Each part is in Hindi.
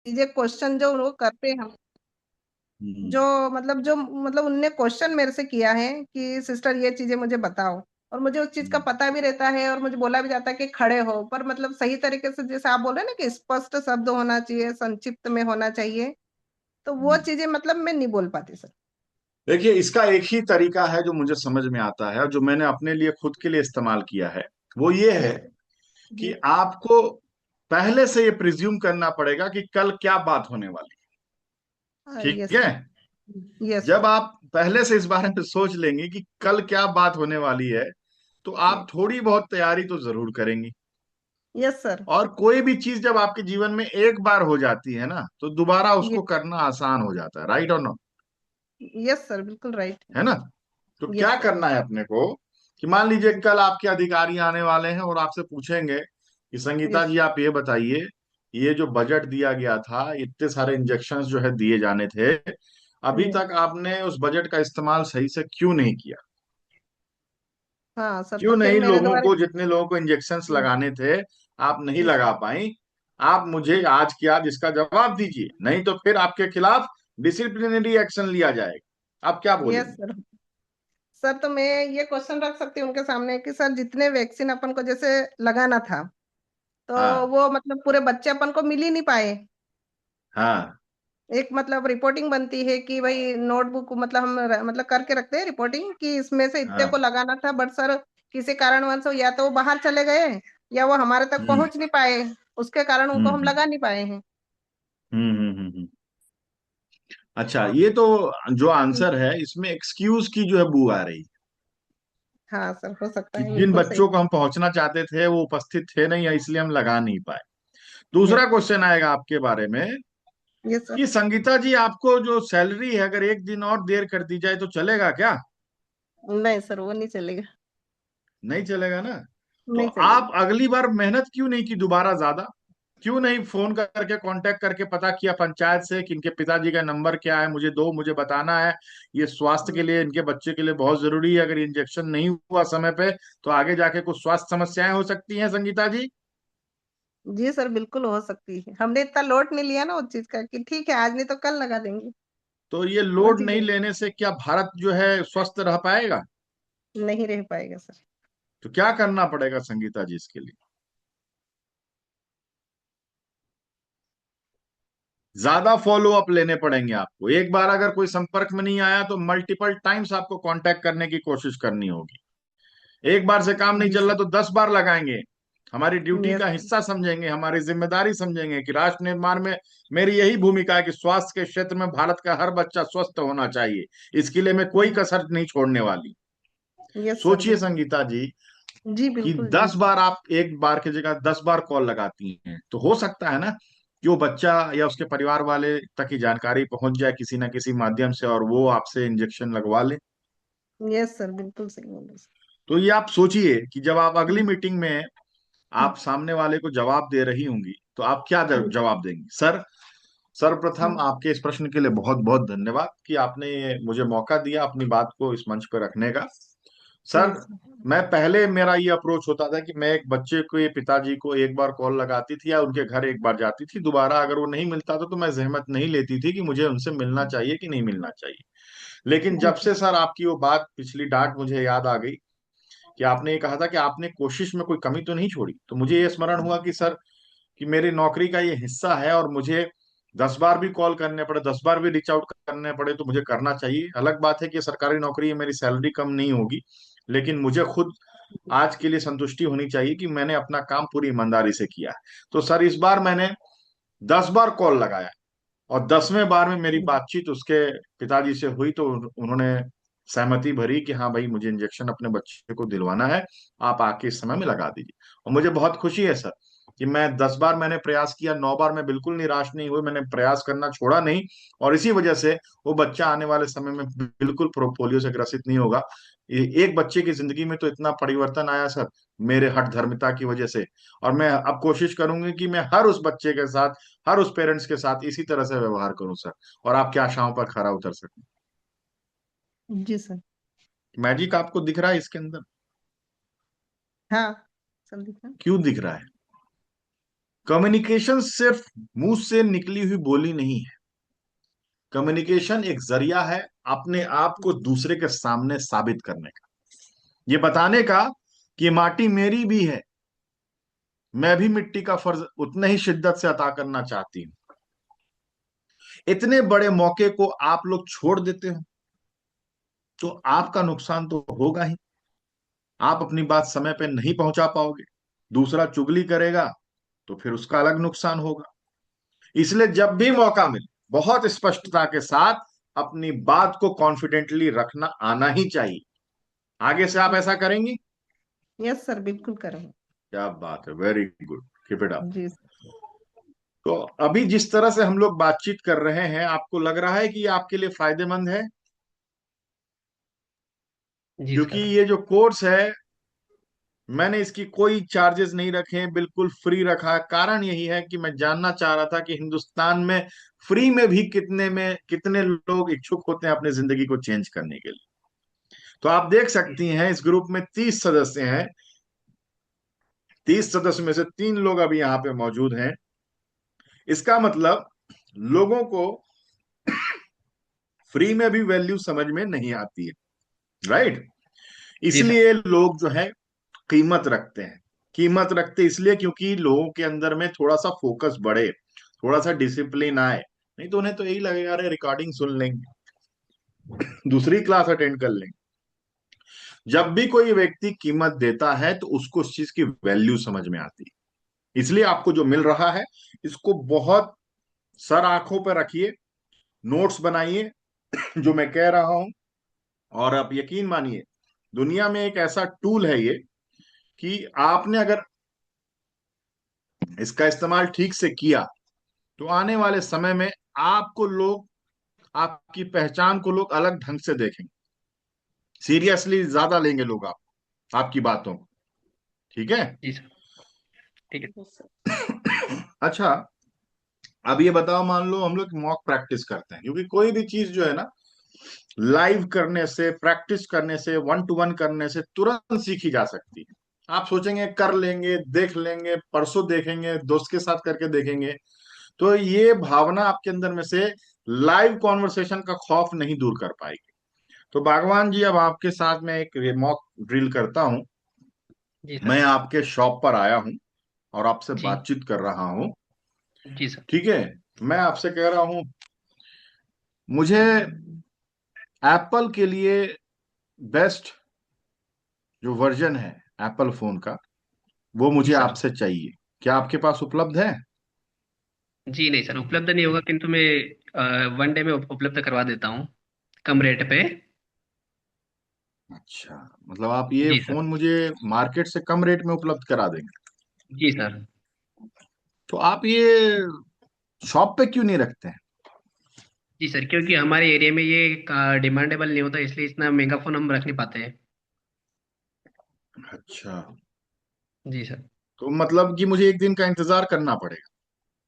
चीजें क्वेश्चन जो वो करते हैं, हम्म। जो उनने क्वेश्चन मेरे से किया है कि सिस्टर ये चीजें मुझे बताओ, और मुझे उस चीज का हम्म। पता भी रहता है, और मुझे बोला भी जाता है कि खड़े हो, पर सही तरीके से, जैसे आप बोल रहे हैं ना कि स्पष्ट शब्द होना चाहिए, संक्षिप्त में होना चाहिए, तो वो हम्म। चीजें मैं नहीं बोल पाती सर। देखिए, इसका एक ही तरीका है जो मुझे समझ में आता है और जो मैंने अपने लिए खुद के लिए इस्तेमाल किया है। वो ये है यस। कि जी। आपको पहले से ये प्रिज्यूम करना पड़ेगा कि कल क्या बात होने वाली है। ठीक यस है। सर। यस जब सर। आप पहले से इस बारे में सोच लेंगे कि कल क्या बात होने वाली है, तो आप थोड़ी बहुत तैयारी तो जरूर करेंगी। Yes sir. और कोई भी चीज जब आपके जीवन में एक बार हो जाती है ना, तो दोबारा ये। उसको करना आसान हो जाता है। राइट और नो? यस सर, बिल्कुल राइट। है ना? तो क्या यस सर। करना है अपने को कि मान लीजिए जी। कल आपके अधिकारी आने वाले हैं और आपसे पूछेंगे कि संगीता यस। जी, आप ये बताइए, ये जो बजट दिया गया था, इतने सारे इंजेक्शंस जो है दिए जाने थे, अभी जी। तक आपने उस बजट का इस्तेमाल सही से क्यों नहीं किया? हाँ सर, तो क्यों फिर नहीं, मेरे लोगों द्वारा। को, जितने लोगों को इंजेक्शंस लगाने थे, आप नहीं यस। लगा पाई? आप मुझे आज के आज इसका जवाब दीजिए, नहीं तो फिर आपके खिलाफ डिसिप्लिनरी एक्शन लिया जाएगा। आप क्या यस बोलेंगे? सर। सर, तो मैं ये क्वेश्चन रख सकती हूँ उनके सामने कि सर, जितने वैक्सीन अपन को जैसे लगाना था, तो हाँ। वो पूरे बच्चे अपन को मिल ही नहीं पाए। हाँ। एक रिपोर्टिंग बनती है कि भाई नोटबुक, हम करके रखते हैं रिपोर्टिंग कि इसमें से इतने को हाँ। लगाना था, बट सर किसी कारणवश या तो वो बाहर चले गए, या वो हमारे तक हम्म। पहुंच नहीं पाए, उसके कारण उनको हम हम्म। लगा नहीं पाए हैं। अच्छा, ये तो जो हम्म। आंसर है इसमें एक्सक्यूज की जो है बू आ रही हाँ सर, हो सकता कि है, जिन बिल्कुल सही। बच्चों को हम पहुंचना चाहते थे वो उपस्थित थे नहीं, या इसलिए हम लगा नहीं पाए। दूसरा यस। क्वेश्चन आएगा आपके बारे में यस सर। कि संगीता जी, आपको जो सैलरी है अगर एक दिन और देर कर दी जाए तो चलेगा क्या? नहीं सर, वो नहीं चलेगा। नहीं चलेगा ना? तो नहीं आप चलेगा। अगली बार मेहनत क्यों नहीं की दोबारा ज्यादा? क्यों नहीं फोन करके कांटेक्ट करके पता किया पंचायत से कि इनके पिताजी का नंबर क्या है, मुझे दो, मुझे बताना है, ये स्वास्थ्य के लिए, इनके बच्चे के लिए बहुत जरूरी है, अगर इंजेक्शन नहीं हुआ समय पे तो आगे जाके कुछ स्वास्थ्य समस्याएं हो सकती हैं संगीता जी। जी सर, बिल्कुल हो सकती है। हमने इतना लोड नहीं लिया ना उस चीज का कि ठीक है, आज नहीं तो कल लगा देंगे। तो ये वो लोड नहीं चीजें लेने से क्या भारत जो है स्वस्थ रह पाएगा? नहीं रह पाएगा सर। तो क्या करना पड़ेगा संगीता जी इसके लिए? ज्यादा फॉलो अप लेने पड़ेंगे आपको। एक बार अगर कोई संपर्क में नहीं आया तो मल्टीपल टाइम्स आपको कांटेक्ट करने की कोशिश करनी होगी। एक बार से काम नहीं जी चल रहा सर। तो 10 बार लगाएंगे। हमारी ड्यूटी यस का सर। हिस्सा समझेंगे, हमारी जिम्मेदारी समझेंगे कि राष्ट्र निर्माण में मेरी यही भूमिका है कि स्वास्थ्य के क्षेत्र में भारत का हर बच्चा स्वस्थ होना चाहिए। इसके लिए मैं कोई कसर नहीं छोड़ने वाली। यस सर, सोचिए बिल्कुल। संगीता जी जी कि बिल्कुल जी। 10 बार आप एक बार की जगह 10 बार कॉल लगाती हैं, तो हो सकता है ना कि वो बच्चा या उसके परिवार वाले तक की जानकारी पहुंच जाए किसी ना किसी माध्यम से और वो आपसे इंजेक्शन लगवा ले। यस सर, बिल्कुल सही बोले सर। तो ये आप सोचिए कि जब आप अगली हम्म। मीटिंग में हम्म। आप सामने वाले को जवाब दे रही होंगी तो आप क्या जवाब देंगी? सर, सर्वप्रथम हम्म। आपके इस प्रश्न के लिए बहुत बहुत धन्यवाद कि आपने मुझे मौका दिया अपनी बात को इस मंच पर रखने का। Sir, yes sir. मैं पहले मेरा ये अप्रोच होता था कि मैं एक बच्चे को, ये पिताजी को एक बार कॉल लगाती थी या उनके घर एक बार जाती थी, दोबारा अगर वो नहीं मिलता था तो मैं जहमत नहीं लेती थी कि मुझे उनसे मिलना चाहिए कि नहीं मिलना चाहिए। लेकिन जी जब सर। से सर आपकी वो बात, पिछली डांट मुझे याद आ गई कि आपने ये कहा था कि आपने कोशिश में कोई कमी तो नहीं छोड़ी, तो मुझे ये स्मरण हुआ कि सर, कि मेरी नौकरी का ये हिस्सा है और मुझे 10 बार भी कॉल करने पड़े, 10 बार भी रीच आउट करने पड़े तो मुझे करना चाहिए। अलग बात है कि सरकारी नौकरी है, मेरी सैलरी कम नहीं होगी, लेकिन मुझे खुद आज के लिए संतुष्टि होनी चाहिए कि मैंने अपना काम पूरी ईमानदारी से किया है। तो सर, इस बार मैंने 10 बार कॉल लगाया और 10वें बार में मेरी बातचीत उसके पिताजी से हुई तो उन्होंने सहमति भरी कि हाँ भाई, मुझे इंजेक्शन अपने बच्चे को दिलवाना है, आप आके इस समय में लगा दीजिए। और मुझे बहुत खुशी है सर कि मैं 10 बार मैंने प्रयास किया, 9 बार मैं बिल्कुल निराश नहीं हुई, मैंने प्रयास करना छोड़ा नहीं। और इसी वजह से वो बच्चा आने वाले समय में बिल्कुल पोलियो से ग्रसित नहीं होगा। एक बच्चे की जिंदगी में तो इतना परिवर्तन आया सर, मेरे हठ धर्मिता की वजह से। और मैं अब कोशिश करूंगी कि मैं हर उस बच्चे के साथ, हर उस पेरेंट्स के साथ इसी तरह से व्यवहार करूं सर, और आपकी आशाओं पर खरा उतर सकूं। जी सर। मैजिक आपको दिख रहा है इसके अंदर? हाँ, सब दिखा। क्यों दिख रहा है? कम्युनिकेशन सिर्फ मुंह से निकली हुई बोली नहीं है। कम्युनिकेशन एक जरिया है अपने आप को दूसरे के सामने साबित करने का, ये बताने का कि ये माटी मेरी भी है, मैं भी मिट्टी का फर्ज उतने ही शिद्दत से अता करना चाहती हूँ। इतने बड़े मौके को आप लोग छोड़ देते हो तो आपका नुकसान तो होगा ही। आप अपनी बात समय पे नहीं पहुंचा पाओगे, दूसरा चुगली करेगा तो फिर उसका अलग नुकसान होगा। इसलिए जब भी मौका मिले बहुत स्पष्टता के साथ अपनी बात को कॉन्फिडेंटली रखना आना ही चाहिए। आगे से आप ऐसा करेंगी? यस सर, बिल्कुल करेंगे। क्या बात है, very good, keep it up. जी। तो अभी जिस तरह से हम लोग बातचीत कर रहे हैं, आपको लग रहा है कि ये आपके लिए फायदेमंद है? जी क्योंकि सर। ये जो कोर्स है, मैंने इसकी कोई चार्जेस नहीं रखे, बिल्कुल फ्री रखा। कारण यही है कि मैं जानना चाह रहा था कि हिंदुस्तान में फ्री में कितने लोग इच्छुक होते हैं अपनी जिंदगी को चेंज करने के लिए। तो आप देख सकती हैं इस ग्रुप में 30 सदस्य हैं। 30 सदस्य में से 3 लोग अभी यहाँ पे मौजूद हैं। इसका मतलब लोगों को फ्री में भी वैल्यू समझ में नहीं आती है, राइट? जी सर। इसलिए लोग जो है कीमत रखते हैं। कीमत रखते इसलिए क्योंकि लोगों के अंदर में थोड़ा सा फोकस बढ़े, थोड़ा सा डिसिप्लिन आए। नहीं तो उन्हें तो यही लगेगा अरे रिकॉर्डिंग सुन लेंगे, दूसरी क्लास अटेंड कर लेंगे। जब भी कोई व्यक्ति कीमत देता है तो उसको उस चीज की वैल्यू समझ में आती है। इसलिए आपको जो मिल रहा है इसको बहुत सर आंखों पर रखिए, नोट्स बनाइए जो मैं कह रहा हूं। और आप यकीन मानिए, दुनिया में एक ऐसा टूल है ये कि आपने अगर इसका इस्तेमाल ठीक से किया तो आने वाले समय में आपको लोग, आपकी पहचान को लोग अलग ढंग से देखेंगे, सीरियसली ज्यादा लेंगे लोग आपकी बातों को। ठीक है? जी सर। ठीक है। Yes sir. अच्छा, अब ये बताओ, मान लो हम लोग मॉक प्रैक्टिस करते हैं, क्योंकि कोई भी चीज जो है ना, लाइव करने से, प्रैक्टिस करने से, वन टू वन करने से तुरंत सीखी जा सकती है। आप सोचेंगे कर लेंगे, देख लेंगे, परसों देखेंगे, दोस्त के साथ करके देखेंगे, तो ये भावना आपके अंदर में से लाइव कॉन्वर्सेशन का खौफ नहीं दूर कर पाएगी। तो भगवान जी, अब आपके साथ में एक मॉक ड्रिल करता हूं। जी मैं सर। आपके शॉप पर आया हूं और आपसे जी। बातचीत कर रहा हूं। जी सर। ठीक है? मैं आपसे कह रहा हूं, मुझे एप्पल के लिए बेस्ट जो वर्जन है एप्पल फोन का, वो जी मुझे सर। आपसे चाहिए। क्या आपके पास उपलब्ध है? जी नहीं सर, उपलब्ध नहीं होगा, किंतु मैं 1 डे में उपलब्ध करवा देता हूँ, कम रेट पे। अच्छा, मतलब आप ये जी सर। फोन मुझे मार्केट से कम रेट में उपलब्ध करा देंगे? जी सर। तो आप ये शॉप पे क्यों नहीं रखते हैं? जी सर, क्योंकि हमारे एरिया में ये डिमांडेबल नहीं होता, इसलिए इतना महंगा फ़ोन हम रख नहीं पाते हैं। अच्छा, जी सर। तो मतलब कि मुझे एक दिन का इंतजार करना पड़ेगा?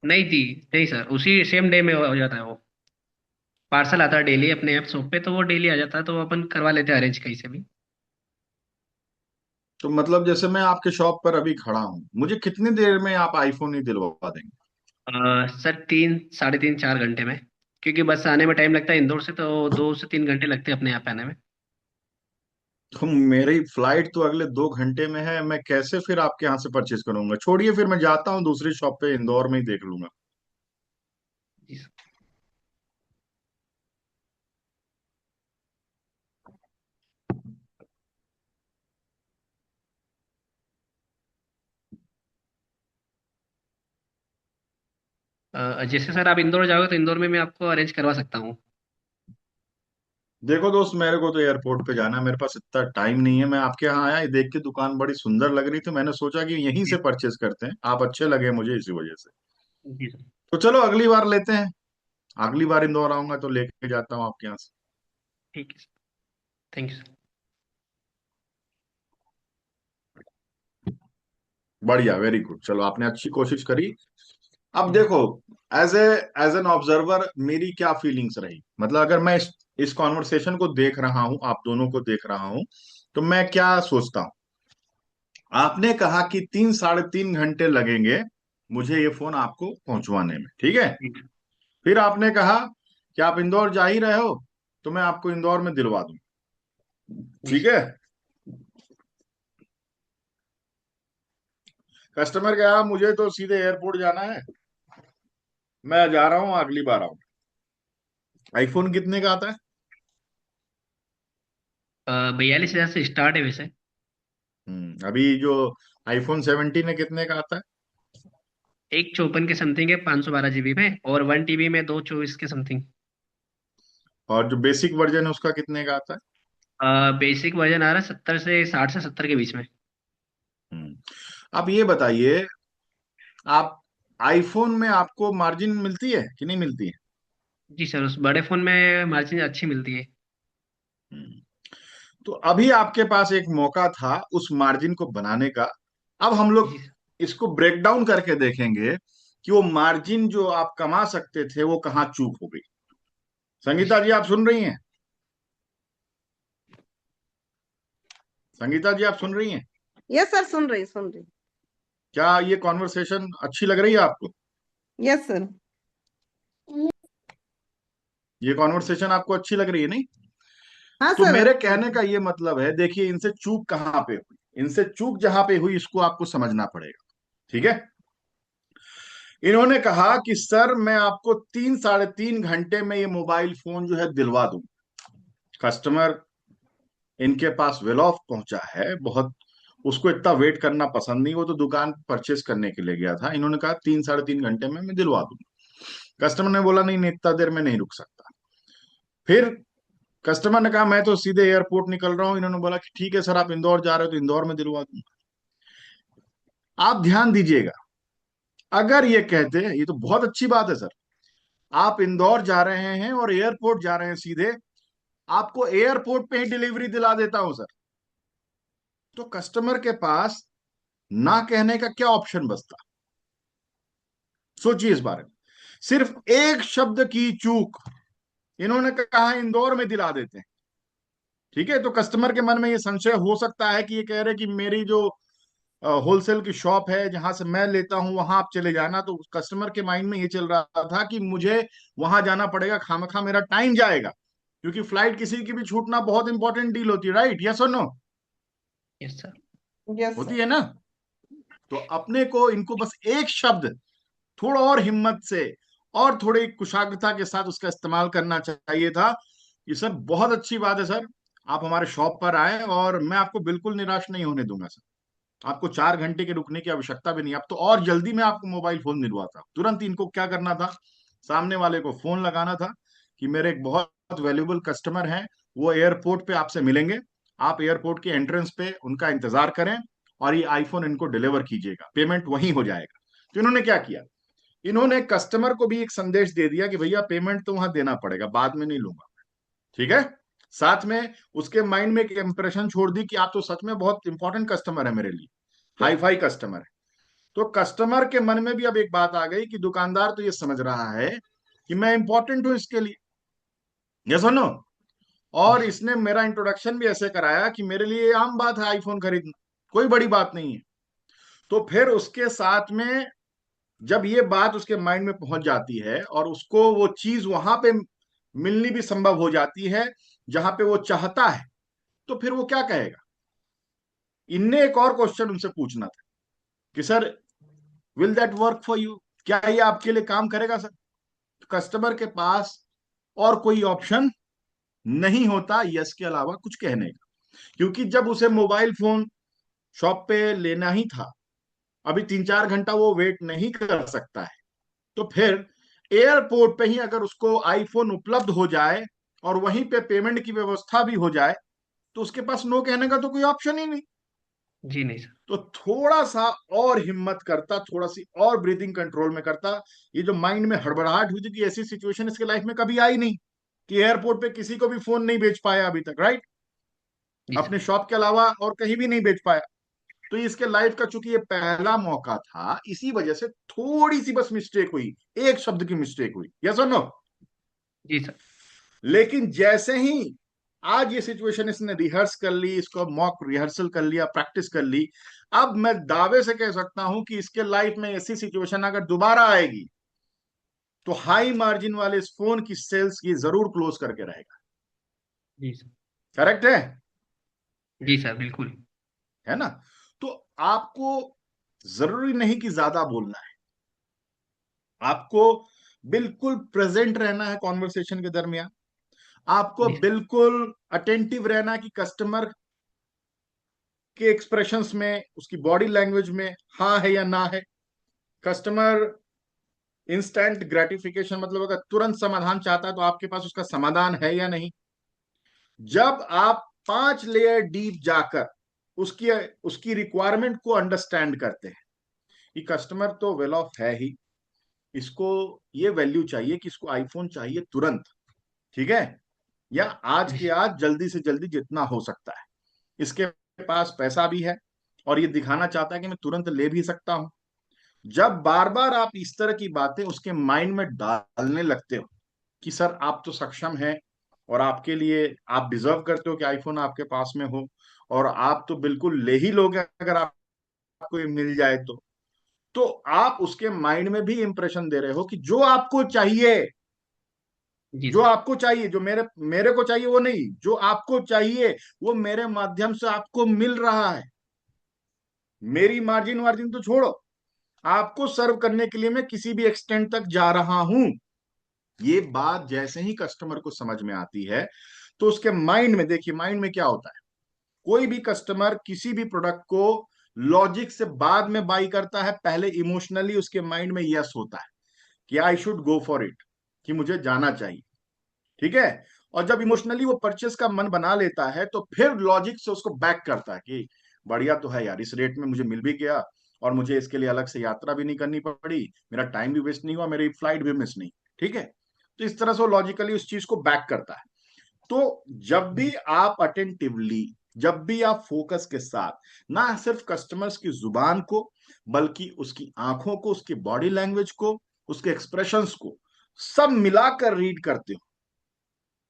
नहीं जी, नहीं सर, उसी सेम डे में हो जाता है वो। पार्सल आता है डेली अपने ऐप शॉप पे, तो वो डेली आ जाता है, तो वो अपन करवा लेते हैं अरेंज कहीं से भी। तो मतलब जैसे मैं आपके शॉप पर अभी खड़ा हूं, मुझे कितनी देर में आप आईफोन ही दिलवा देंगे? सर 3 साढ़े 3 4 घंटे में, क्योंकि बस आने में टाइम लगता है इंदौर से, तो 2 से 3 घंटे लगते हैं अपने यहाँ पे आने में। तो मेरी फ्लाइट तो अगले 2 घंटे में है, मैं कैसे फिर आपके यहाँ से परचेज करूंगा? छोड़िए, फिर मैं जाता हूँ दूसरी शॉप पे, इंदौर में ही देख लूंगा। जी सर। जैसे सर आप इंदौर जाओगे तो इंदौर में मैं आपको अरेंज करवा सकता हूँ। देखो दोस्त, मेरे को तो एयरपोर्ट पे जाना है, मेरे पास इतना टाइम नहीं है। मैं आपके यहाँ आया, ये देख के दुकान बड़ी सुंदर लग रही थी, मैंने सोचा कि यहीं जी से परचेज करते हैं, आप अच्छे लगे मुझे इसी वजह से। जी सर। तो चलो अगली बार लेते हैं, अगली बार इंदौर आऊंगा तो लेके जाता हूँ आपके यहाँ से। ठीक है सर। Thank you sir. बढ़िया, वेरी गुड, चलो आपने अच्छी कोशिश करी। अब जी। देखो, as a as an observer मेरी क्या फीलिंग्स रही, मतलब अगर मैं इस कॉन्वर्सेशन को देख रहा हूं, आप दोनों को देख रहा हूं, तो मैं क्या सोचता हूं। आपने कहा कि 3 साढ़े 3 घंटे लगेंगे मुझे ये फोन आपको पहुंचवाने में, ठीक है। ठीक। फिर आपने कहा कि आप इंदौर जा ही रहे हो, तो मैं आपको इंदौर में दिलवा दूं, जी ठीक है। कस्टमर कहा मुझे तो सीधे एयरपोर्ट जाना है, मैं जा रहा हूँ, अगली बार आऊँ। आईफोन कितने का आता है? 42,000 से स्टार्ट है वैसे। अभी जो आईफोन 17 है कितने का आता है? एक 54 के समथिंग है, 512 GB में, और 1 TB में 224 के समथिंग। और जो बेसिक वर्जन है उसका कितने का आता है? बेसिक वर्जन आ रहा है 70 से 60 से 70 के बीच में। हम्म आप ये बताइए, आप आईफोन में आपको मार्जिन मिलती है कि नहीं मिलती है? जी सर, उस बड़े फोन में मार्जिन अच्छी मिलती है। हम्म, तो अभी आपके पास एक मौका था उस मार्जिन को बनाने का। अब हम लोग जी सर। इसको ब्रेक डाउन करके देखेंगे कि वो मार्जिन जो आप कमा सकते थे वो कहाँ चूक हो गई। संगीता जी जी आप सुन रही हैं? संगीता जी आप सुन रही हैं? यस सर, सुन रही सुन रही। क्या ये कॉन्वर्सेशन अच्छी लग रही है आपको? Yes sir. ये कॉन्वर्सेशन आपको अच्छी लग रही है, नहीं? हाँ तो सर। मेरे कहने का ये मतलब है, देखिए इनसे चूक कहाँ पे हुई, इनसे चूक जहां पे हुई इसको आपको समझना पड़ेगा, ठीक है। इन्होंने कहा कि सर मैं आपको 3 साढ़े 3 घंटे में ये मोबाइल फोन जो है दिलवा दूं। कस्टमर इनके पास वेल ऑफ पहुंचा है बहुत, उसको इतना वेट करना पसंद नहीं, वो तो दुकान परचेस करने के लिए गया था। इन्होंने कहा 3 साढ़े 3 घंटे में मैं दिलवा दूंगा। कस्टमर ने बोला नहीं नहीं, इतना देर में नहीं रुक सकता। फिर कस्टमर ने कहा मैं तो सीधे एयरपोर्ट निकल रहा हूं। इन्होंने बोला कि ठीक है सर, आप इंदौर जा रहे हो तो इंदौर में दिलवा दूंगा। आप ध्यान दीजिएगा, अगर ये कहते, ये तो बहुत अच्छी बात है सर, आप इंदौर जा रहे हैं और एयरपोर्ट जा रहे हैं सीधे, आपको एयरपोर्ट पे ही डिलीवरी दिला देता हूं सर, तो कस्टमर के पास ना कहने का क्या ऑप्शन बचता? सोचिए इस बारे में। सिर्फ एक शब्द की चूक, इन्होंने कहा इंदौर में दिला देते हैं, ठीक है। तो कस्टमर के मन में ये संशय हो सकता है कि ये कह रहे कि मेरी जो होलसेल की शॉप है जहां से मैं लेता हूं वहां आप चले जाना। तो कस्टमर के माइंड में ये चल रहा था कि मुझे वहां जाना पड़ेगा, खामखा मेरा टाइम जाएगा, क्योंकि फ्लाइट किसी की भी छूटना बहुत इंपॉर्टेंट डील होती है, राइट? यस और नो? Yes sir. यस होती सर। है ना? तो अपने को, इनको बस एक शब्द थोड़ा और हिम्मत से और थोड़ी कुशाग्रता के साथ उसका इस्तेमाल करना चाहिए था कि सर बहुत अच्छी बात है सर, आप हमारे शॉप पर आए और मैं आपको बिल्कुल निराश नहीं होने दूंगा सर। आपको 4 घंटे के रुकने की आवश्यकता भी नहीं, अब तो और जल्दी मैं आपको मोबाइल फोन दिलवाता। तुरंत इनको क्या करना था, सामने वाले को फोन लगाना था कि मेरे एक बहुत वैल्यूबल कस्टमर हैं, वो एयरपोर्ट पे आपसे मिलेंगे, आप एयरपोर्ट के एंट्रेंस पे उनका इंतजार करें और ये आईफोन इनको डिलीवर कीजिएगा, पेमेंट वहीं हो जाएगा। तो इन्होंने क्या किया, इन्होंने कस्टमर को भी एक संदेश दे दिया कि भैया पेमेंट तो वहां देना पड़ेगा, बाद में नहीं लूंगा, ठीक है। साथ में उसके माइंड में एक इंप्रेशन छोड़ दी कि आप तो सच में बहुत इंपॉर्टेंट कस्टमर है मेरे लिए, हाई फाई कस्टमर है। तो कस्टमर के मन में भी अब एक बात आ गई कि दुकानदार तो ये समझ रहा है कि मैं इंपॉर्टेंट हूं इसके लिए, यस और नो। और जी इसने मेरा इंट्रोडक्शन भी ऐसे कराया कि मेरे लिए ये आम बात है आईफोन खरीदना, कोई बड़ी बात नहीं है। तो फिर उसके साथ में जब ये बात उसके माइंड में पहुंच जाती है और उसको वो चीज वहां पे मिलनी भी संभव हो जाती है जहां पे वो चाहता है, तो फिर वो क्या कहेगा? इनने एक और क्वेश्चन उनसे पूछना था कि sir will that work for you, क्या ये आपके लिए काम करेगा सर? कस्टमर के पास और कोई ऑप्शन नहीं होता यस के अलावा कुछ कहने का, क्योंकि जब उसे मोबाइल फोन शॉप पे लेना ही था, अभी 3 4 घंटा वो वेट नहीं कर सकता है, तो फिर एयरपोर्ट पे ही अगर उसको आईफोन उपलब्ध हो जाए और वहीं पे पेमेंट की व्यवस्था भी हो जाए, तो उसके पास नो कहने का तो कोई ऑप्शन ही नहीं। जी नहीं सर। तो थोड़ा सा और हिम्मत करता, थोड़ा सी और ब्रीदिंग कंट्रोल में करता, ये जो माइंड में हड़बड़ाहट हुई थी कि ऐसी सिचुएशन इसके लाइफ में कभी आई नहीं कि एयरपोर्ट पे किसी को भी फोन नहीं बेच पाया अभी तक, राइट? जी सर। अपने शॉप के अलावा और कहीं भी नहीं बेच पाया। तो ये इसके लाइफ का चूंकि ये पहला मौका था, इसी वजह से थोड़ी सी बस मिस्टेक हुई, एक शब्द की मिस्टेक हुई, यस और नो? जी सर। लेकिन जैसे ही आज ये सिचुएशन इसने रिहर्स कर ली, इसको मॉक रिहर्सल कर लिया, प्रैक्टिस कर ली। अब मैं दावे से कह सकता हूं कि इसके लाइफ में ऐसी सिचुएशन अगर दोबारा आएगी तो हाई मार्जिन वाले इस फोन की सेल्स की जरूर क्लोज करके रहेगा। जी सर। करेक्ट है? जी सर, बिल्कुल। है ना? तो आपको जरूरी नहीं कि ज्यादा बोलना है, आपको बिल्कुल प्रेजेंट रहना है कॉन्वर्सेशन के दरमियान। आपको जी सर। बिल्कुल अटेंटिव रहना है कि कस्टमर के एक्सप्रेशंस में, उसकी बॉडी लैंग्वेज में हाँ है या ना है। कस्टमर इंस्टेंट ग्रेटिफिकेशन, मतलब अगर तुरंत समाधान चाहता है तो आपके पास उसका समाधान है या नहीं। जब आप 5 लेयर डीप जाकर उसकी उसकी रिक्वायरमेंट को अंडरस्टैंड करते हैं कि कस्टमर तो वेल ऑफ है ही, इसको ये वैल्यू चाहिए कि इसको आईफोन चाहिए तुरंत, ठीक है, या आज जी के सर। आज जल्दी से जल्दी जितना हो सकता है, इसके पास पैसा भी है और ये दिखाना चाहता है कि मैं तुरंत ले भी सकता हूं। जब बार बार आप इस तरह की बातें उसके माइंड में डालने लगते हो कि सर आप तो सक्षम हैं और आपके लिए आप डिजर्व करते हो कि आईफोन आपके पास में हो, और आप तो बिल्कुल ले ही लोगे अगर आपको ये मिल जाए तो आप उसके माइंड में भी इंप्रेशन दे रहे हो कि जो आपको चाहिए, जी जो सर। आपको चाहिए, जो मेरे मेरे को चाहिए वो नहीं, जो आपको चाहिए वो मेरे माध्यम से आपको मिल रहा है। मेरी मार्जिन वार्जिन तो छोड़ो, आपको सर्व करने के लिए मैं किसी भी एक्सटेंट तक जा रहा हूं। ये बात जैसे ही कस्टमर को समझ में आती है तो उसके माइंड में, देखिए माइंड में क्या होता है, कोई भी कस्टमर किसी भी प्रोडक्ट को लॉजिक से बाद में बाई करता है, पहले इमोशनली उसके माइंड में यस होता है कि I should go for it, कि मुझे जाना चाहिए, ठीक है। और जब इमोशनली वो परचेस का मन बना लेता है तो फिर लॉजिक से उसको बैक करता है कि बढ़िया तो है यार, इस रेट में मुझे मिल भी गया और मुझे इसके लिए अलग से यात्रा भी नहीं करनी पड़ी, मेरा टाइम भी वेस्ट नहीं हुआ, मेरी फ्लाइट भी मिस नहीं, ठीक है। तो इस तरह से वो लॉजिकली उस चीज को बैक करता है। तो जब भी आप अटेंटिवली, जब भी आप फोकस के साथ ना सिर्फ कस्टमर्स की जुबान को बल्कि उसकी आंखों को, उसकी बॉडी लैंग्वेज को, उसके एक्सप्रेशंस को सब मिलाकर रीड करते हो,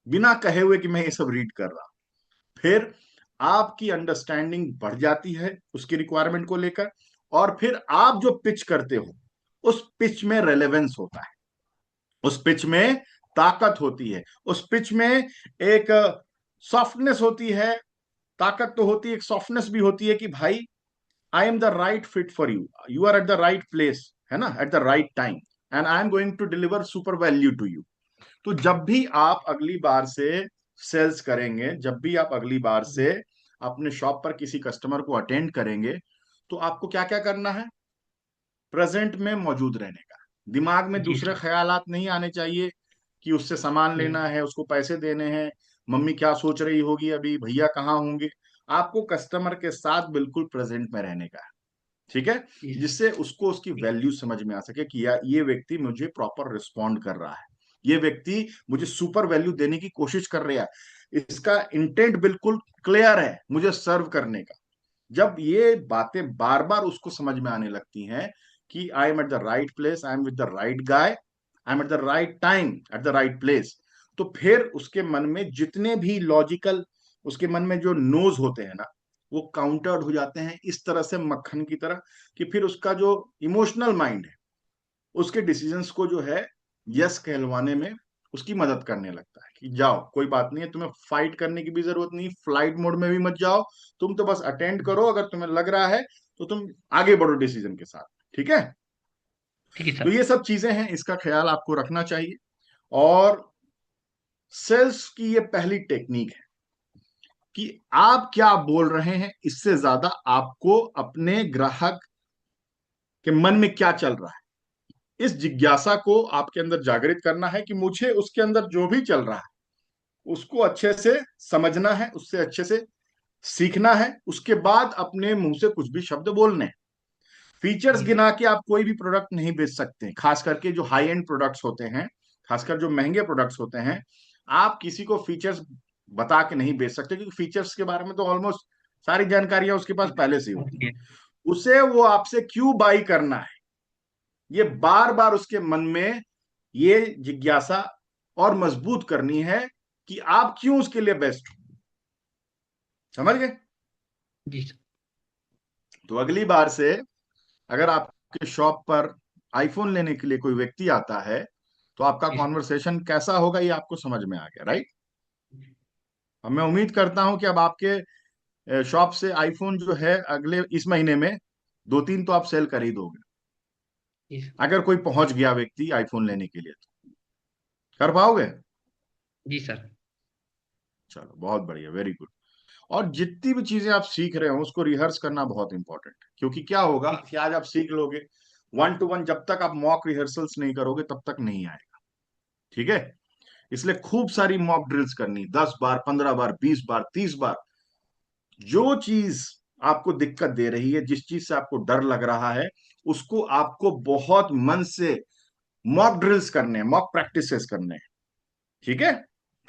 बिना कहे हुए कि मैं ये सब रीड कर रहा हूं, फिर आपकी अंडरस्टैंडिंग बढ़ जाती है उसकी रिक्वायरमेंट को लेकर। और फिर आप जो पिच करते हो उस पिच में रेलेवेंस होता है, उस पिच में ताकत होती है, उस पिच में एक सॉफ्टनेस होती है। ताकत तो होती है, एक सॉफ्टनेस भी होती है कि भाई I am the right fit for you, you are at the right place, है ना, at the right time, and I am going to deliver super value to you. तो जब भी आप अगली बार से सेल्स करेंगे, जब भी आप अगली बार से अपने शॉप पर किसी कस्टमर को अटेंड करेंगे, तो आपको क्या क्या करना है, प्रेजेंट में मौजूद रहने का। दिमाग में जी दूसरे सर। ख्यालात नहीं आने चाहिए कि उससे सामान जी लेना है, उसको पैसे देने हैं, मम्मी क्या सोच रही होगी अभी, भैया कहाँ होंगे। आपको कस्टमर के साथ बिल्कुल प्रेजेंट में रहने का है, ठीक है, जी सर। जिससे उसको उसकी वैल्यू समझ में आ सके कि यार ये व्यक्ति मुझे प्रॉपर रिस्पॉन्ड कर रहा है, ये व्यक्ति मुझे सुपर वैल्यू देने की कोशिश कर रहा है, इसका इंटेंट बिल्कुल क्लियर है मुझे सर्व करने का। जब ये बातें बार बार उसको समझ में आने लगती हैं कि I am eight the right place, I am with the right guy, I am eight the right time eight the right place, तो फिर उसके मन में जितने भी लॉजिकल, उसके मन में जो नोज होते हैं ना, वो काउंटर्ड हो जाते हैं इस तरह से मक्खन की तरह, कि फिर उसका जो इमोशनल माइंड है उसके डिसीजंस को जो है यस कहलवाने में उसकी मदद करने लगता है कि जाओ कोई बात नहीं है, तुम्हें फाइट करने की भी जरूरत नहीं, फ्लाइट मोड में भी मत जाओ, तुम तो बस अटेंड करो, अगर तुम्हें लग रहा है तो तुम आगे बढ़ो डिसीजन के साथ, ठीक है। ठीक है तो सर। ये सब चीजें हैं, इसका ख्याल आपको रखना चाहिए। और सेल्स की ये पहली टेक्निक है कि आप क्या बोल रहे हैं, इससे ज्यादा आपको अपने ग्राहक के मन में क्या चल रहा है, इस जिज्ञासा को आपके अंदर जागृत करना है कि मुझे उसके अंदर जो भी चल रहा है उसको अच्छे से समझना है, उससे अच्छे से सीखना है, उसके बाद अपने मुंह से कुछ भी शब्द बोलने हैं। फीचर्स जी सर। गिना के आप कोई भी प्रोडक्ट नहीं बेच सकते, खास करके जो हाई एंड प्रोडक्ट्स होते हैं, खासकर जो महंगे प्रोडक्ट्स होते हैं, आप किसी को फीचर्स बता के नहीं बेच सकते, क्योंकि फीचर्स के बारे में तो ऑलमोस्ट सारी जानकारियां उसके पास पहले से ही होती ओके। है। उसे वो आपसे क्यों बाई करना है, ये बार बार उसके मन में ये जिज्ञासा और मजबूत करनी है कि आप क्यों उसके लिए बेस्ट हो। समझ गए? जी सर। तो अगली बार से अगर आपके शॉप पर आईफोन लेने के लिए कोई व्यक्ति आता है तो आपका जी सर। कॉन्वर्सेशन कैसा होगा ये आपको समझ में आ गया, राइट? अब मैं उम्मीद करता हूं कि अब आपके शॉप से आईफोन जो है अगले इस महीने में 2-3 तो आप सेल कर ही दोगे, जी सर। अगर कोई पहुंच गया व्यक्ति आईफोन लेने के लिए तो कर पाओगे? जी सर। चलो बहुत बढ़िया, वेरी गुड। और जितनी भी चीजें आप सीख रहे हो उसको रिहर्स करना बहुत इंपॉर्टेंट है, क्योंकि क्या होगा कि आज आप सीख लोगे 1 to 1, जब तक आप मॉक रिहर्सल्स नहीं करोगे तब तक नहीं आएगा। ठीक है? इसलिए खूब सारी मॉक ड्रिल्स करनी, 10 बार, 15 बार, 20 बार, 30 बार। जो चीज आपको दिक्कत दे रही है, जिस चीज से आपको डर लग रहा है, उसको आपको बहुत मन से मॉक ड्रिल्स करने हैं, मॉक प्रैक्टिसेस करने हैं। ठीक है?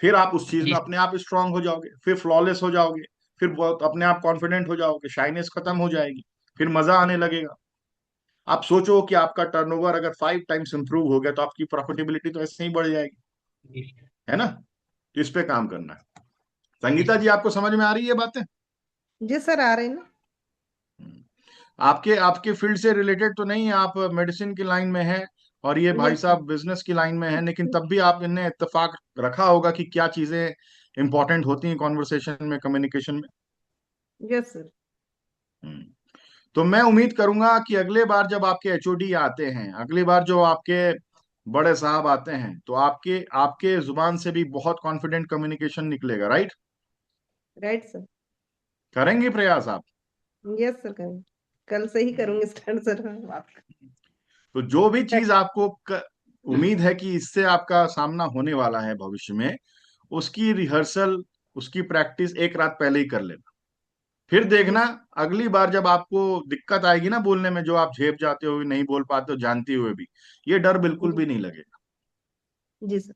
फिर आप उस चीज जी में सर। अपने आप स्ट्रांग हो जाओगे, फिर फ्लॉलेस हो जाओगे, फिर बहुत अपने आप कॉन्फिडेंट हो जाओगे, शाइनेस खत्म हो जाएगी, फिर मजा आने लगेगा। आप सोचो कि आपका टर्नओवर अगर 5 टाइम्स इंप्रूव हो गया तो आपकी प्रॉफिटेबिलिटी तो ऐसे ही बढ़ जाएगी, जी है ना? तो इस पे काम करना है। जी संगीता सर। जी, आपको समझ में आ रही है बातें? जी सर, आ रही ना। हम्म। आपके आपके फील्ड से रिलेटेड तो नहीं है, आप मेडिसिन की लाइन में हैं और ये भाई यस सर। साहब बिजनेस की लाइन में है, लेकिन तब भी आप इनने इत्तेफाक रखा होगा कि क्या चीजें इंपॉर्टेंट होती हैं कॉन्वर्सेशन में, कम्युनिकेशन में। Yes sir. हम्म। तो मैं उम्मीद करूंगा कि अगले बार जब आपके एचओडी आते हैं, अगली बार जो आपके बड़े साहब आते हैं, तो आपके आपके जुबान से भी बहुत कॉन्फिडेंट कम्युनिकेशन निकलेगा, राइट? Right sir. करेंगे प्रयास आप? यस सर, करेंगे। कल से ही करूंगी स्टार्ट सर बात। तो जो भी चीज आपको उम्मीद है कि इससे आपका सामना होने वाला है भविष्य में, उसकी रिहर्सल, उसकी प्रैक्टिस एक रात पहले ही कर लेना। फिर जी देखना, सर। अगली बार जब आपको दिक्कत आएगी ना बोलने में, जो आप झेप जाते हो, नहीं बोल पाते हो जानते हुए भी, ये डर बिल्कुल जी भी नहीं लगेगा। जी सर।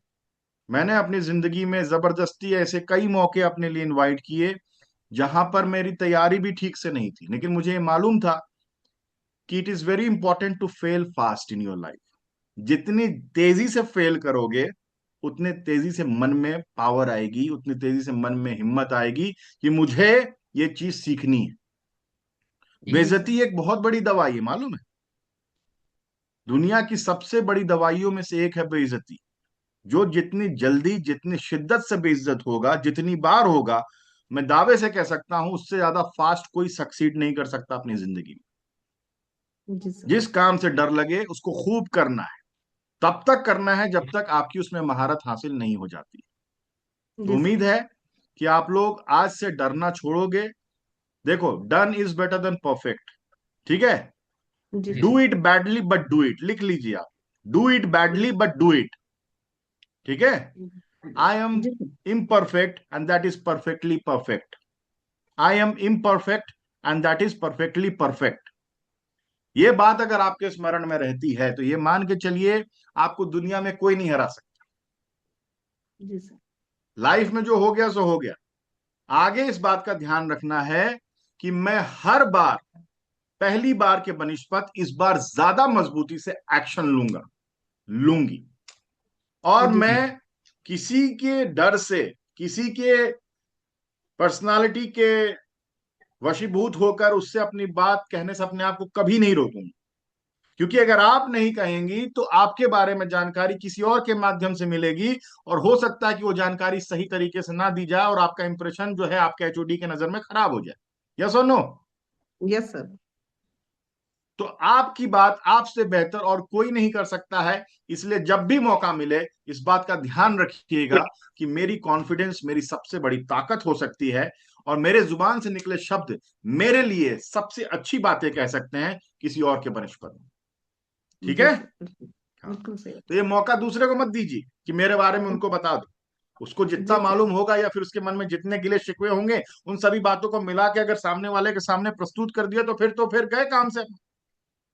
मैंने अपनी जिंदगी में जबरदस्ती ऐसे कई मौके अपने लिए इनवाइट किए जहां पर मेरी तैयारी भी ठीक से नहीं थी, लेकिन मुझे ये मालूम था कि it is very important to fail fast in your life. जितनी तेजी से फेल करोगे उतने तेजी से मन में पावर आएगी, उतनी तेजी से मन में हिम्मत आएगी कि मुझे ये चीज सीखनी है। जी सर। बेइज्जती एक बहुत बड़ी दवाई है, मालूम है? दुनिया की सबसे बड़ी दवाइयों में से एक है बेइज्जती। जो जितनी जल्दी, जितनी शिद्दत से बेइज्जत होगा, जितनी बार होगा, मैं दावे से कह सकता हूं उससे ज्यादा फास्ट कोई सक्सीड नहीं कर सकता अपनी जिंदगी में। जी सर। जिस काम से डर लगे उसको खूब करना है, तब तक करना है जब तक आपकी उसमें महारत हासिल नहीं हो जाती। तो जी सर। उम्मीद है कि आप लोग आज से डरना छोड़ोगे। देखो, done is better than perfect. ठीक है? जी जी sir. Do sir. It badly but do it, लिख लीजिए आप। Do it badly but do it. ठीक है? आई एम जी sir. imperfect and that is perfectly perfect. I am imperfect and that is perfectly perfect. ये बात अगर आपके स्मरण में रहती है तो ये मान के चलिए आपको दुनिया में कोई नहीं हरा सकता। जी सर। लाइफ में जो हो गया सो हो गया। आगे इस बात का ध्यान रखना है कि मैं हर बार पहली बार के बनिस्पत इस बार ज्यादा मजबूती से एक्शन लूंगा, लूंगी। और जी सर। मैं किसी के डर से, किसी के पर्सनालिटी के वशीभूत होकर उससे अपनी बात कहने से अपने आप को कभी नहीं रोकूंगा। क्योंकि अगर आप नहीं कहेंगी तो आपके बारे में जानकारी किसी और के माध्यम से मिलेगी, और हो सकता है कि वो जानकारी सही तरीके से ना दी जाए और आपका इंप्रेशन जो है आपके एचओडी के नजर में खराब हो जाए। यस और नो? Yes sir. तो आपकी बात आपसे बेहतर और कोई नहीं कर सकता है। इसलिए जब भी मौका मिले इस बात का ध्यान रखिएगा कि मेरी कॉन्फिडेंस मेरी सबसे बड़ी ताकत हो सकती है, और मेरे जुबान से निकले शब्द मेरे लिए सबसे अच्छी बातें कह सकते हैं किसी और के बनस्पत में। ठीक जी है? सर, बिल्कुल। हाँ। बिल्कुल सही। तो ये मौका दूसरे को मत दीजिए कि मेरे बारे में उनको बता दो। उसको जितना जी सर। मालूम होगा या फिर उसके मन में जितने गिले शिकवे होंगे, उन सभी बातों को मिला के अगर सामने वाले के सामने प्रस्तुत कर दिया तो फिर गए काम से,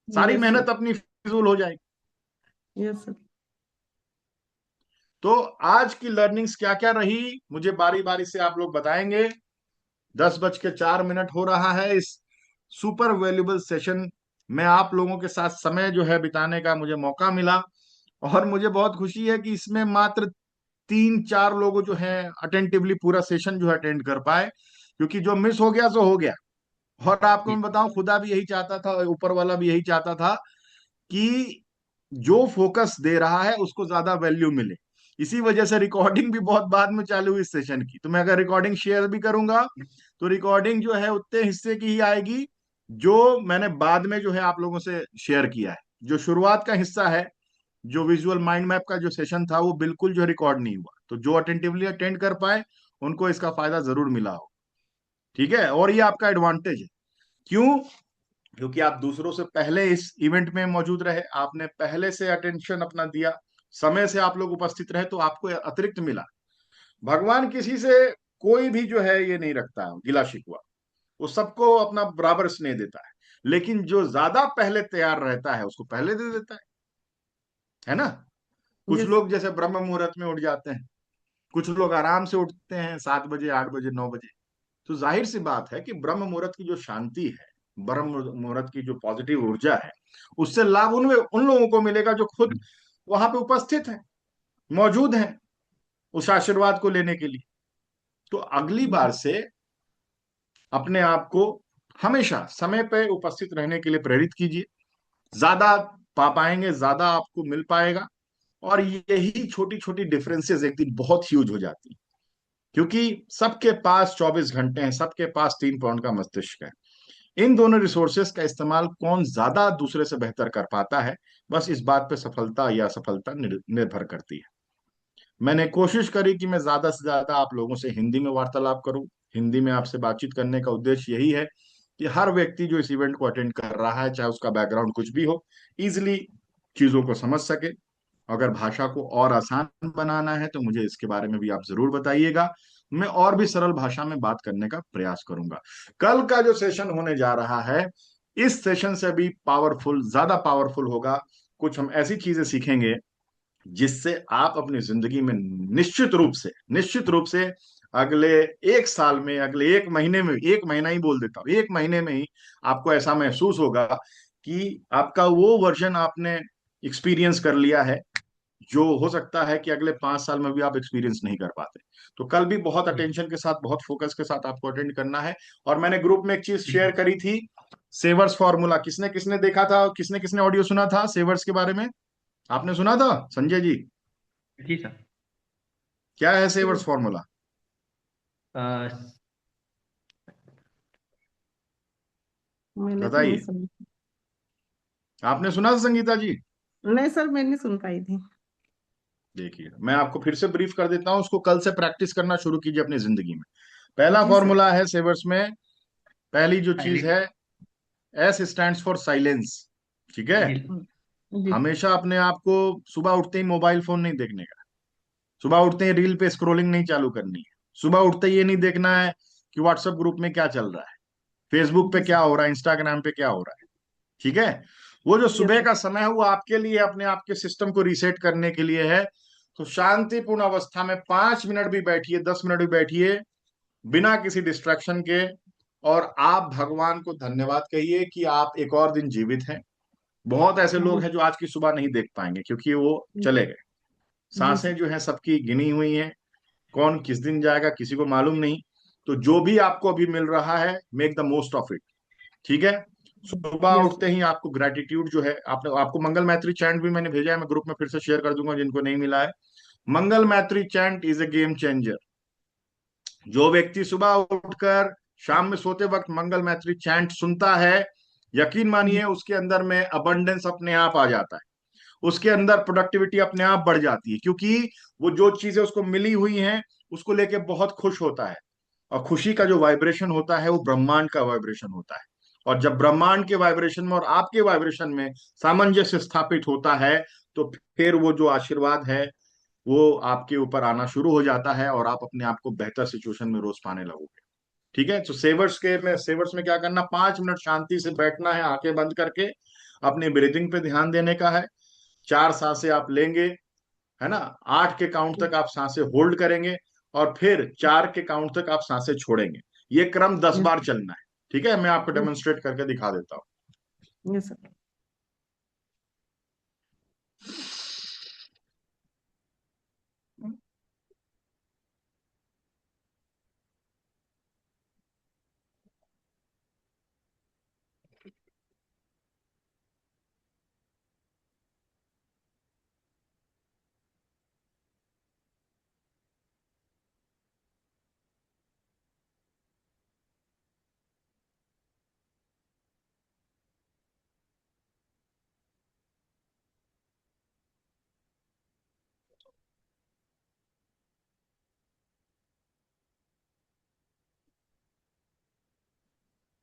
सारी यस सर। मेहनत अपनी फिजूल हो जाएगी। Yes sir. तो आज की लर्निंग्स क्या क्या रही मुझे बारी बारी से आप लोग बताएंगे। 10:04 हो रहा है। इस सुपर वैल्यूबल सेशन में आप लोगों के साथ समय जो है बिताने का मुझे मौका मिला, और मुझे बहुत खुशी है कि इसमें मात्र 3-4 लोग जो हैं अटेंटिवली पूरा सेशन जो है अटेंड कर पाए। क्योंकि जो मिस हो गया सो हो गया। और आपको मैं बताऊं, खुदा भी यही चाहता था, ऊपर वाला भी यही चाहता था कि जो फोकस दे रहा है उसको ज्यादा वैल्यू मिले। इसी वजह से रिकॉर्डिंग भी बहुत बाद में चालू हुई इस सेशन की। तो मैं अगर रिकॉर्डिंग शेयर भी करूंगा तो रिकॉर्डिंग जो है उतने हिस्से की ही आएगी जो मैंने बाद में जो है आप लोगों से शेयर किया है। जो शुरुआत का हिस्सा है, जो विजुअल माइंड मैप का जो सेशन था, वो बिल्कुल जो रिकॉर्ड नहीं हुआ। तो जो अटेंटिवली अटेंड कर पाए उनको इसका फायदा जरूर मिला हो। ठीक है, और ये आपका एडवांटेज है। क्यों? क्योंकि आप दूसरों से पहले इस इवेंट में मौजूद रहे, आपने पहले से अटेंशन अपना दिया, समय से आप लोग उपस्थित रहे, तो आपको अतिरिक्त मिला। भगवान किसी से कोई भी जो है ये नहीं रखता है गिला शिकवा, वो सबको अपना बराबर स्नेह देता है। लेकिन जो ज्यादा पहले तैयार रहता है उसको पहले दे देता है ना। कुछ जिस लोग जैसे ब्रह्म मुहूर्त में उठ जाते हैं, कुछ लोग आराम से उठते हैं 7 बजे, 8 बजे, 9 बजे। तो जाहिर सी बात है कि ब्रह्म मुहूर्त की जो शांति है, ब्रह्म मुहूर्त की जो पॉजिटिव ऊर्जा है, उससे लाभ उन लोगों को मिलेगा जो खुद वहां पे उपस्थित है, मौजूद है उस आशीर्वाद को लेने के लिए। तो अगली बार से अपने आप को हमेशा समय पे उपस्थित रहने के लिए प्रेरित कीजिए। ज्यादा पा पाएंगे, ज्यादा आपको मिल पाएगा। और यही छोटी छोटी डिफरेंसेस एक दिन बहुत ह्यूज हो जाती है। क्योंकि सबके पास 24 घंटे हैं, सबके पास 3 पाउंड का मस्तिष्क है। इन दोनों रिसोर्सेस का इस्तेमाल कौन ज्यादा दूसरे से बेहतर कर पाता है, बस इस बात पे सफलता या असफलता निर्भर करती है। मैंने कोशिश करी कि मैं ज्यादा से ज्यादा आप लोगों से हिंदी में वार्तालाप करूं। हिंदी में आपसे बातचीत करने का उद्देश्य यही है कि हर व्यक्ति जो इस इवेंट को अटेंड कर रहा है, चाहे उसका बैकग्राउंड कुछ भी हो, इजिली चीजों को समझ सके। अगर भाषा को और आसान बनाना है तो मुझे इसके बारे में भी आप जरूर बताइएगा। मैं और भी सरल भाषा में बात करने का प्रयास करूंगा। कल का जो सेशन होने जा रहा है, इस सेशन से भी पावरफुल, ज्यादा पावरफुल होगा। कुछ हम ऐसी चीजें सीखेंगे जिससे आप अपनी जिंदगी में निश्चित रूप से अगले 1 साल में, अगले 1 महीने में, 1 महीना ही बोल देता हूँ, 1 महीने में ही आपको ऐसा महसूस होगा कि आपका वो वर्जन आपने एक्सपीरियंस कर लिया है जो हो सकता है कि अगले 5 साल में भी आप एक्सपीरियंस नहीं कर पाते। तो कल भी बहुत अटेंशन के साथ, बहुत फोकस के साथ आपको अटेंड करना है। और मैंने ग्रुप में एक चीज शेयर करी थी, सेवर्स फॉर्मूला। किसने किसने देखा था, किसने किसने ऑडियो सुना था सेवर्स के बारे में? आपने सुना था संजय जी? जी सर। क्या है सेवर्स फॉर्मूला? अ, मैंने तो नहीं बताइए। सुनी। आपने सुना था संगीता जी? नहीं सर, मैं नहीं सुन पाई थी। देखिए, मैं आपको फिर से ब्रीफ कर देता हूं, उसको कल से प्रैक्टिस करना शुरू कीजिए अपनी जिंदगी में। पहला जी सर। फॉर्मूला है सेवर्स में, पहली जो पहले। चीज है, एस स्टैंड्स फॉर साइलेंस। ठीक है? जी हम्म, जी। हमेशा अपने आप को सुबह उठते ही मोबाइल फोन नहीं देखने का, सुबह उठते ही रील पे स्क्रॉलिंग नहीं चालू करनी है, सुबह उठते ही ये नहीं देखना है कि व्हाट्सएप ग्रुप में क्या चल रहा है, फेसबुक पे जी क्या सर। हो रहा है, इंस्टाग्राम पे क्या हो रहा है। ठीक है? वो जो यस सुबह सर। का समय है वो आपके लिए, अपने आप के सिस्टम को रीसेट करने के लिए है। तो शांतिपूर्ण अवस्था में 5 मिनट भी बैठिए, 10 मिनट भी बैठिए, बिना किसी डिस्ट्रैक्शन के। और आप भगवान को धन्यवाद कहिए कि आप एक और दिन जीवित हैं। बहुत ऐसे लोग जी। हैं जो आज की सुबह नहीं देख पाएंगे क्योंकि वो चले गए। जी सांसें सर। जो हैं सबकी गिनी हुई हैं, कौन किस दिन जाएगा किसी को मालूम नहीं। तो जो भी आपको अभी मिल रहा है, make the most of it. ठीक है? सुबह यस उठते सर। ही आपको ग्रेटिट्यूड जो है, आपने, आपको मंगल मैत्री चैंट भी मैंने भेजा है, मैं ग्रुप में फिर से शेयर कर दूंगा जिनको नहीं मिला है। मंगल मैत्री chant is a game changer. जो व्यक्ति सुबह उठकर शाम में सोते वक्त मंगल मैत्री चैंट सुनता है, यकीन मानिए उसके अंदर में अबंडेंस अपने आप आ जाता है, उसके अंदर प्रोडक्टिविटी अपने आप बढ़ जाती है। क्योंकि वो जो चीजें उसको मिली हुई हैं उसको लेके बहुत खुश होता है। और खुशी का जो वाइब्रेशन होता है वो ब्रह्मांड का वाइब्रेशन होता है। और जब ब्रह्मांड के वाइब्रेशन में और आपके वाइब्रेशन में सामंजस्य स्थापित होता है, तो फिर वो जो आशीर्वाद है वो आपके ऊपर आना शुरू हो जाता है और आप अपने आप को बेहतर सिचुएशन में रोज पाने लगोगे। ठीक है? तो सेवर्स में क्या करना, 5 मिनट शांति से बैठना है, आंखें बंद करके अपनी ब्रीथिंग पे ध्यान देने का है। 4 सांसें आप लेंगे, है ना, 8 के काउंट तक आप सांसें होल्ड करेंगे, और फिर 4 के काउंट तक आप सांसें छोड़ेंगे। ये क्रम 10 बार यस। चलना है। ठीक है? मैं आपको डेमोन्स्ट्रेट करके दिखा देता हूँ। Yes sir.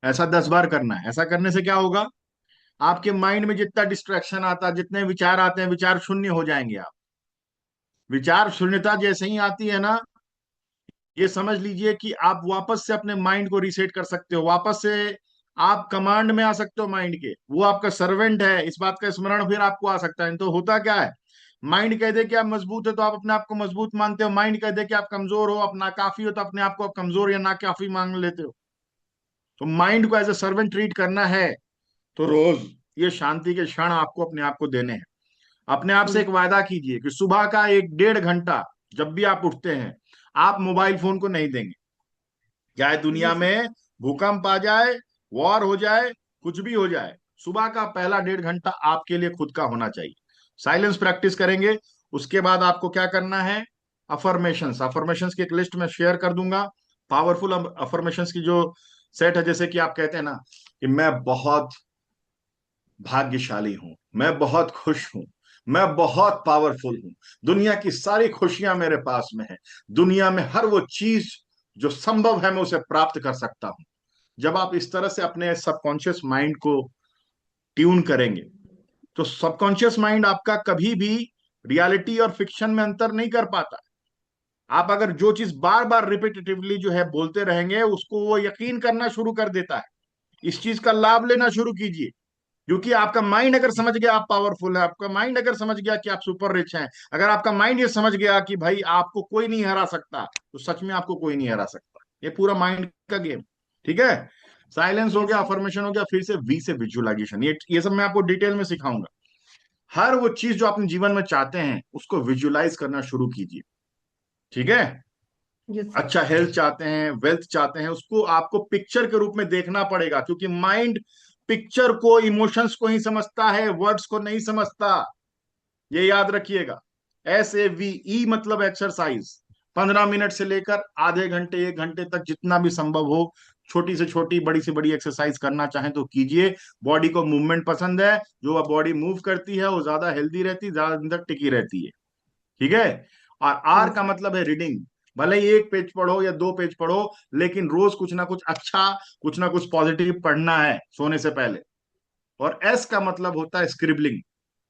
ऐसा 10 बार करना है। ऐसा करने से क्या होगा, आपके माइंड में जितना डिस्ट्रैक्शन आता है, जितने विचार आते हैं, विचार शून्य हो जाएंगे आप। विचार शून्यता जैसे ही आती है ना, ये समझ लीजिए कि आप वापस से अपने माइंड को रीसेट कर सकते हो, वापस से आप कमांड में आ सकते हो माइंड के, वो आपका सर्वेंट है। इस बात का स्मरण फिर आपको आ सकता है। तो होता क्या है, माइंड कह दे कि आप मजबूत है तो आप अपने आप को मजबूत मानते हो, माइंड कह दे कि आप कमजोर हो, आप नाकाफी हो, तो अपने आप को आप कमजोर या नाकाफी मान लेते हो। तो माइंड को एज ए सर्वेंट ट्रीट करना है, तो रोज ये शांति के क्षण आपको अपने आप को देने हैं। अपने आप से एक वायदा कीजिए कि सुबह का 1 डेढ़ घंटा जब भी आप उठते हैं, आप मोबाइल फोन को नहीं देंगे। चाहे जी दुनिया सर। में भूकंप आ जाए, वॉर हो जाए, कुछ भी हो जाए, सुबह का पहला 1.5 घंटा आपके लिए खुद का होना चाहिए। साइलेंस प्रैक्टिस करेंगे। उसके बाद आपको क्या करना है, अफर्मेशंस। अफर्मेशंस की एक लिस्ट में शेयर कर दूंगा, पावरफुल अफर्मेशंस की जो सेट है। जैसे कि आप कहते हैं ना कि मैं बहुत भाग्यशाली हूं, मैं बहुत खुश हूं, मैं बहुत पावरफुल हूं, दुनिया की सारी खुशियां मेरे पास में है, दुनिया में हर वो चीज जो संभव है मैं उसे प्राप्त कर सकता हूं। जब आप इस तरह से अपने सबकॉन्शियस माइंड को ट्यून करेंगे, तो सबकॉन्शियस माइंड आपका कभी भी रियलिटी और फिक्शन में अंतर नहीं कर पाता। आप अगर जो चीज बार बार रिपीटेटिवली जो है बोलते रहेंगे, उसको वो यकीन करना शुरू कर देता है। इस चीज का लाभ लेना शुरू कीजिए, क्योंकि आपका माइंड अगर समझ गया आप पावरफुल है, आपका माइंड अगर समझ गया कि आप सुपर रिच हैं, अगर आपका माइंड ये समझ गया कि भाई आपको कोई नहीं हरा सकता, तो सच में आपको कोई नहीं हरा सकता। ये पूरा माइंड का गेम। ठीक है, साइलेंस हो यस गया, सर। अफर्मेशन हो गया, फिर से वी से विजुअलाइजेशन। ये सब मैं आपको डिटेल में सिखाऊंगा। हर वो चीज जो अपने जीवन में चाहते हैं उसको विजुअलाइज करना शुरू कीजिए। ठीक है, यस सर। अच्छा हेल्थ चाहते हैं, वेल्थ चाहते हैं, उसको आपको पिक्चर के रूप में देखना पड़ेगा, क्योंकि माइंड पिक्चर को, इमोशंस को ही समझता है, वर्ड्स को नहीं समझता। ये याद रखिएगा। SAVE मतलब एक्सरसाइज। 15 मिनट से लेकर आधे घंटे 1 घंटे तक जितना भी संभव हो, छोटी से छोटी बड़ी से बड़ी एक्सरसाइज करना चाहें तो कीजिए। बॉडी को मूवमेंट पसंद है, जो बॉडी मूव करती है वो ज्यादा हेल्दी रहती है, ज्यादा दिन तक टिकी रहती है। ठीक है, और आर यस का सर। मतलब है रीडिंग। भले ही 1 पेज पढ़ो या 2 पेज पढ़ो, लेकिन रोज कुछ ना कुछ अच्छा, कुछ ना कुछ पॉजिटिव पढ़ना है सोने से पहले। और एस का मतलब होता है स्क्रिबलिंग,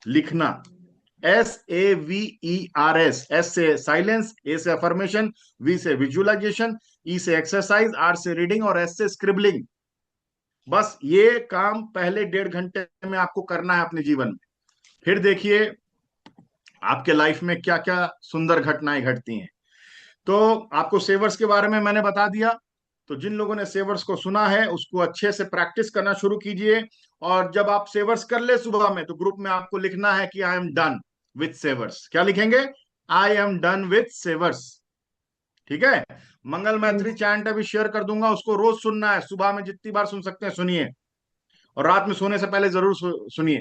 लिखना। SAVERS। एस से साइलेंस, ए से अफर्मेशन, वी से विजुअलाइजेशन, ई से एक्सरसाइज, आर से रीडिंग और एस से स्क्रिबलिंग। बस ये काम पहले 1.5 घंटे में आपको करना है अपने जीवन में। फिर देखिए आपके लाइफ में क्या क्या सुंदर घटनाएं घटती हैं। तो आपको सेवर्स के बारे में मैंने बता दिया। तो जिन लोगों ने सेवर्स को सुना है उसको अच्छे से प्रैक्टिस करना शुरू कीजिए। और जब आप सेवर्स कर ले सुबह में, तो ग्रुप में आपको लिखना है कि आई एम डन विथ सेवर्स। क्या लिखेंगे, आई एम डन विथ सेवर्स। ठीक है, मंगल मैत्री यस। चैंट अभी शेयर कर दूंगा, उसको रोज सुनना है। सुबह में जितनी बार सुन सकते हैं सुनिए, और रात में सोने से पहले जरूर सुनिए,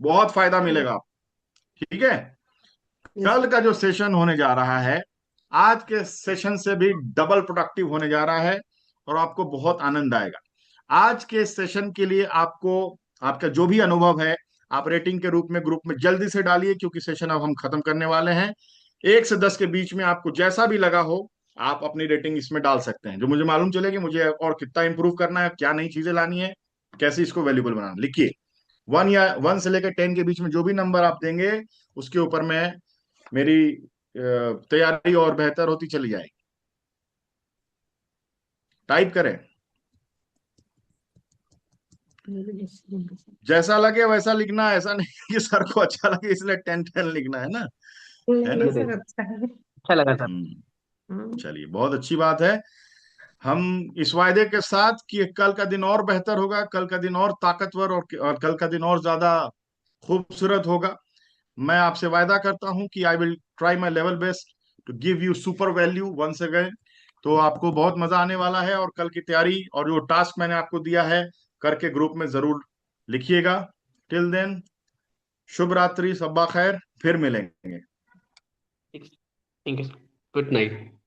बहुत फायदा मिलेगा आपको। ठीक है, यस कल सर। का जो सेशन होने जा रहा है, आज के सेशन से भी डबल प्रोडक्टिव होने जा रहा है, और आपको बहुत आनंद आएगा। आज के सेशन के लिए आपको, आपका जो भी अनुभव है, आप रेटिंग के रूप में ग्रुप में जल्दी से डालिए, क्योंकि सेशन अब हम खत्म करने वाले हैं। 1 से 10 के बीच में आपको जैसा भी लगा हो, आप अपनी रेटिंग इसमें डाल सकते हैं, जो मुझे मालूम चले कि मुझे और कितना इंप्रूव करना है, क्या नई चीजें लानी है, कैसे इसको वैल्यूबल बनाना। लिखिए, 1 से लेकर 10 के बीच में जो भी नंबर आप देंगे, उसके ऊपर मैं, मेरी तैयारी और बेहतर होती चली जाएगी। टाइप करें, जैसा लगे वैसा लिखना है, ऐसा नहीं कि सर को अच्छा लगे इसलिए 10 10 लिखना है ना, नहीं है नहीं ना। जी, सर, अच्छा है। अच्छा लगा सर। हम्म। चलिए, बहुत अच्छी बात है। हम इस वायदे के साथ कि कल का दिन और बेहतर होगा, कल का दिन और ताकतवर, और कल का दिन और ज्यादा खूबसूरत होगा। मैं आपसे वायदा करता हूं कि I will try my level best to give you super value once again. तो आपको बहुत मजा आने वाला है, और कल की तैयारी और जो टास्क मैंने आपको दिया है करके ग्रुप में जरूर लिखिएगा। टिल देन, शुभ रात्रि, सब्बा खैर, फिर मिलेंगे। Thank you sir. Good night.